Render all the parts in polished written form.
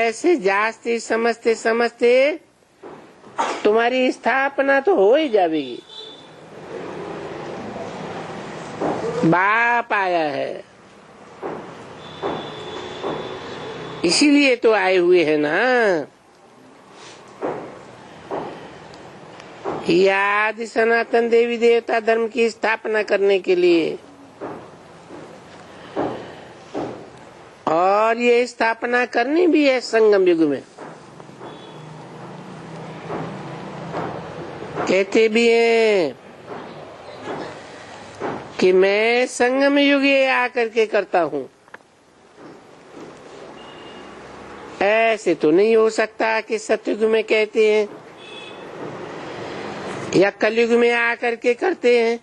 ऐसे जास्ती समझते समझते तुम्हारी स्थापना तो हो ही जाएगी। बाप आया है इसीलिए तो आए हुए हैं ना। ये आदि सनातन देवी देवता धर्म की स्थापना करने के लिए, और ये स्थापना करनी भी है संगम युग में। कहते भी हैं कि मैं संगम युग आकर के करता हूँ। ऐसे तो नहीं हो सकता कि सतयुग में कहते हैं या कलयुग में आकर के करते हैं।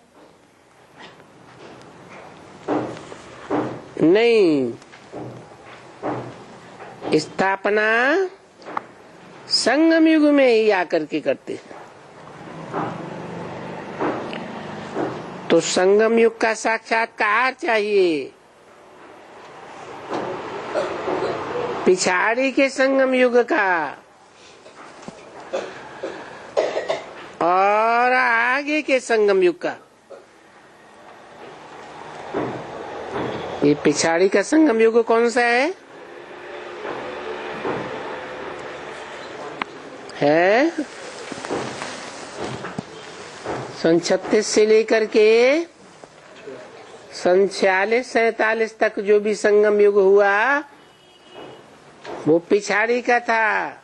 नहीं, स्थापना संगम युग में ही आकर के करते हैं। तो संगम युग का साक्षात्कार चाहिए। पिछाड़ी के संगम युग का और आगे के संगम युग का। ये पिछाड़ी का संगम युग कौन सा है? सन 36 से लेकर के सन 46-47 तक जो भी संगम युग हुआ वो पिछाड़ी का था।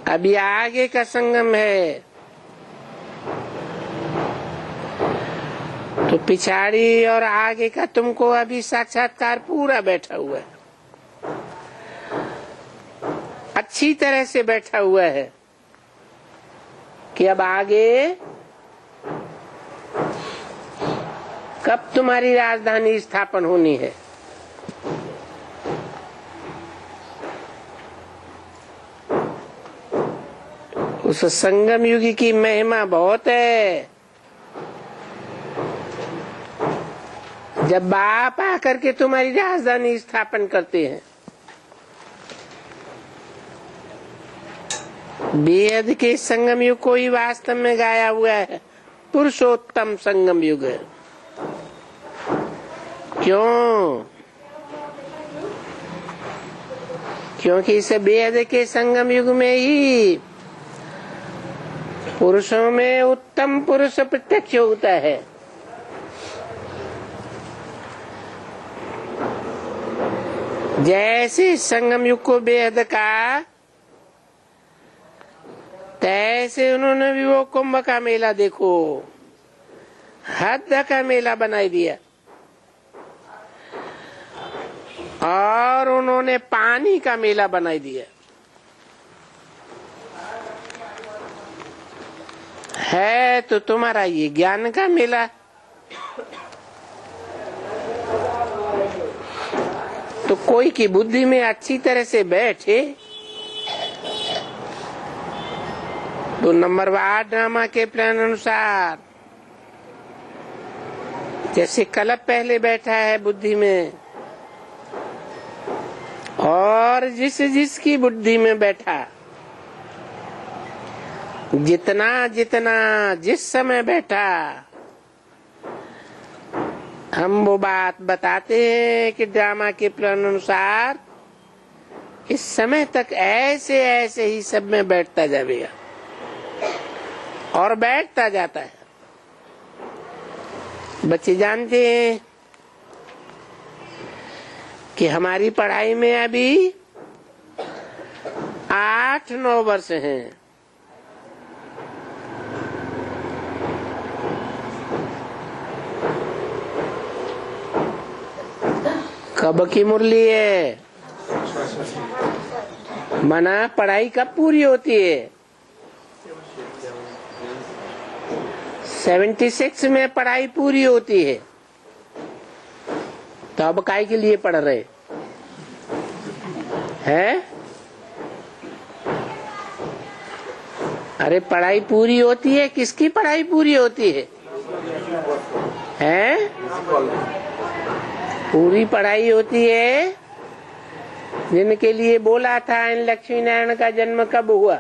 अभी आगे का संगम है। तो पिछाड़ी और आगे का तुमको अभी साक्षात्कार पूरा बैठा हुआ है, अच्छी तरह से बैठा हुआ है कि अब आगे कब तुम्हारी राजधानी स्थापन होनी है। उस संगम युग की महिमा बहुत है। जब बाप आकर के तुम्हारी राजधानी स्थापन करते हैं, वेद के संगम युग को ही वास्तव में गाया हुआ है पुरुषोत्तम संगम युग। क्यों? क्योंकि इस वेद के संगम युग में ही पुरुषों में उत्तम पुरुष प्रत्यक्ष होता है। जैसे संगम युग को वेद का, तैसे उन्होंने भी वो कुंभ का मेला देखो हद का मेला बनाई दिया, और उन्होंने पानी का मेला बनाई दिया। है तो तुम्हारा ये ज्ञान का मेला। तो कोई की बुद्धि में अच्छी तरह से बैठे तो नंबर 8 ड्रामा के प्लान अनुसार जैसे कल्प पहले बैठा है बुद्धि में, और जिसकी बुद्धि में बैठा, जितना जितना जिस समय बैठा, हम वो बात बताते हैं कि ड्रामा के प्लान अनुसार इस समय तक ऐसे ऐसे ही सब में बैठता जाएगा और बैठता जाता है। बच्चे जानते हैं कि हमारी पढ़ाई में अभी 8-9 वर्ष हैं। कब की मुरली है? मना पढ़ाई कब पूरी होती है? 76 में पढ़ाई पूरी होती है। तो अब काय के लिए पढ़ रहे हैं? अरे पढ़ाई पूरी होती है, किसकी पढ़ाई पूरी होती है? हैं? पूरी पढ़ाई होती है जिनके लिए बोला था इन लक्ष्मी नारायण का जन्म कब हुआ,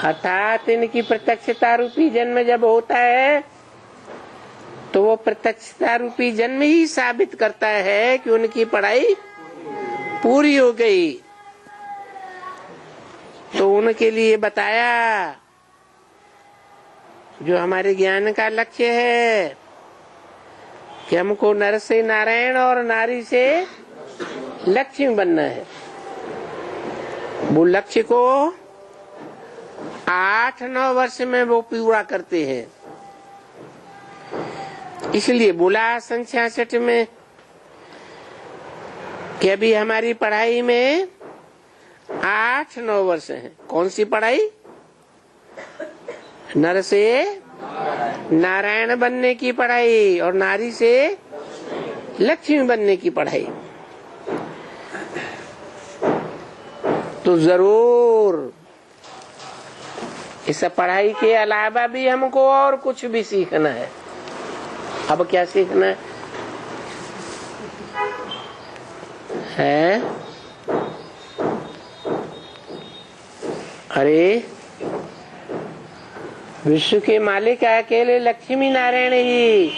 अर्थात इनकी प्रत्यक्षता रूपी जन्म जब होता है तो वो प्रत्यक्षता रूपी जन्म ही साबित करता है कि उनकी पढ़ाई पूरी हो गई। तो उनके लिए बताया जो हमारे ज्ञान का लक्ष्य है कि हमको नर से नारायण और नारी से लक्ष्मी बनना है। वो लक्ष्य को 8-9 वर्ष में वो पूरा करते हैं। इसलिए बोला 66 में कि अभी हमारी पढ़ाई में 8-9 वर्ष हैं। कौन सी पढ़ाई? नर से नारायण बनने की पढ़ाई और नारी से लक्ष्मी बनने की पढ़ाई। तो जरूर इस पढ़ाई के अलावा भी हमको और कुछ भी सीखना है। अब क्या सीखना है? अरे विश्व के मालिक अकेले लक्ष्मी नारायण ही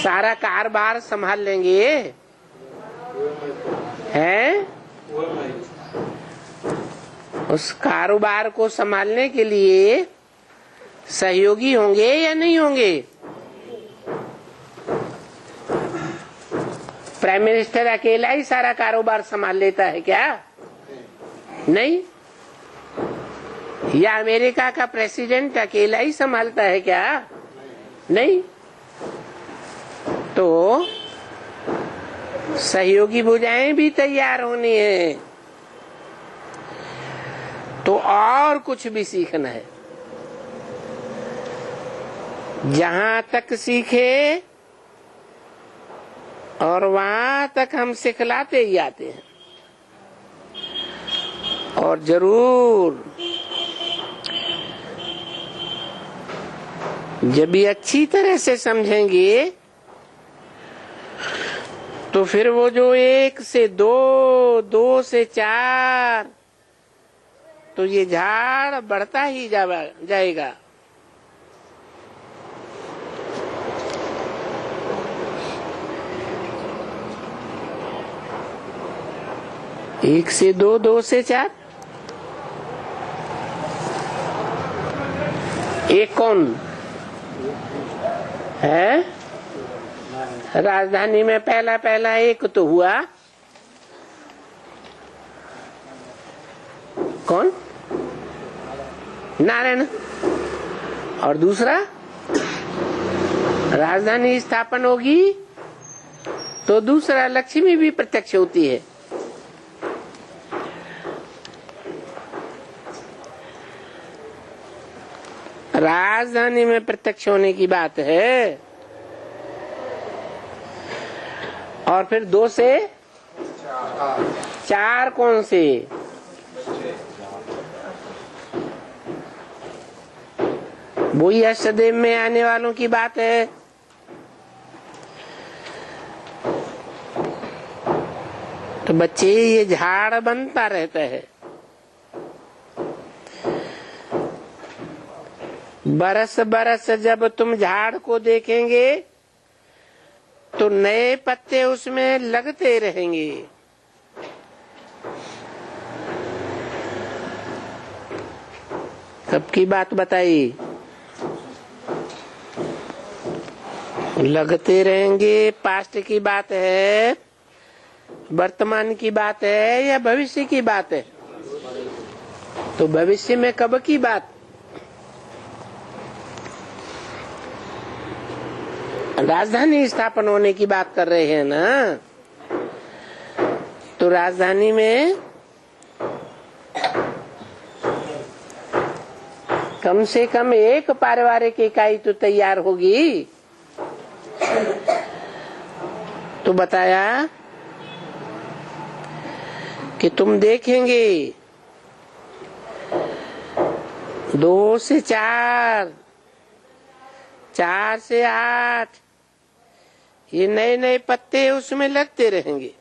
सारा कारोबार संभाल लेंगे हैं? उस कारोबार को संभालने के लिए सहयोगी होंगे या नहीं होंगे? प्राइम मिनिस्टर अकेला ही सारा कारोबार संभाल लेता है क्या? नहीं। या अमेरिका का प्रेसिडेंट अकेला ही संभालता है क्या? नहीं। तो सहयोगी भुजाएं भी तैयार होनी है। तो और कुछ भी सीखना है। जहां तक सीखे और वहां तक हम सिखलाते ही आते हैं। और जरूर जब भी अच्छी तरह से समझेंगे तो फिर वो जो 1 से 2, 2 से 4, तो ये झाड़ बढ़ता ही जाएगा। एक से 2, 2 से 4। एक कौन है? राजधानी में पहला एक तो हुआ। कौन? नारायण। और दूसरा राजधानी स्थापन होगी तो दूसरा लक्ष्मी भी प्रत्यक्ष होती है। राजधानी में प्रत्यक्ष होने की बात है। और फिर 2 से 4 कौन से? वही अष्टदेव में आने वालों की बात है। तो बच्चे ये झाड़ बनता रहता है। बरस बरस जब तुम झाड़ को देखेंगे तो नए पत्ते उसमें लगते रहेंगे। कब की बात बताई? लगते रहेंगे। पास्ट की बात है, वर्तमान की बात है या भविष्य की बात है? तो भविष्य में कब की बात? राजधानी स्थापन होने की बात कर रहे हैं ना। तो राजधानी में कम से कम एक पारिवारिक इकाई तो तैयार होगी। तो बताया कि तुम देखेंगे 2 से 4, 4 से 8 ये नए नए पत्ते उसमें लगते रहेंगे।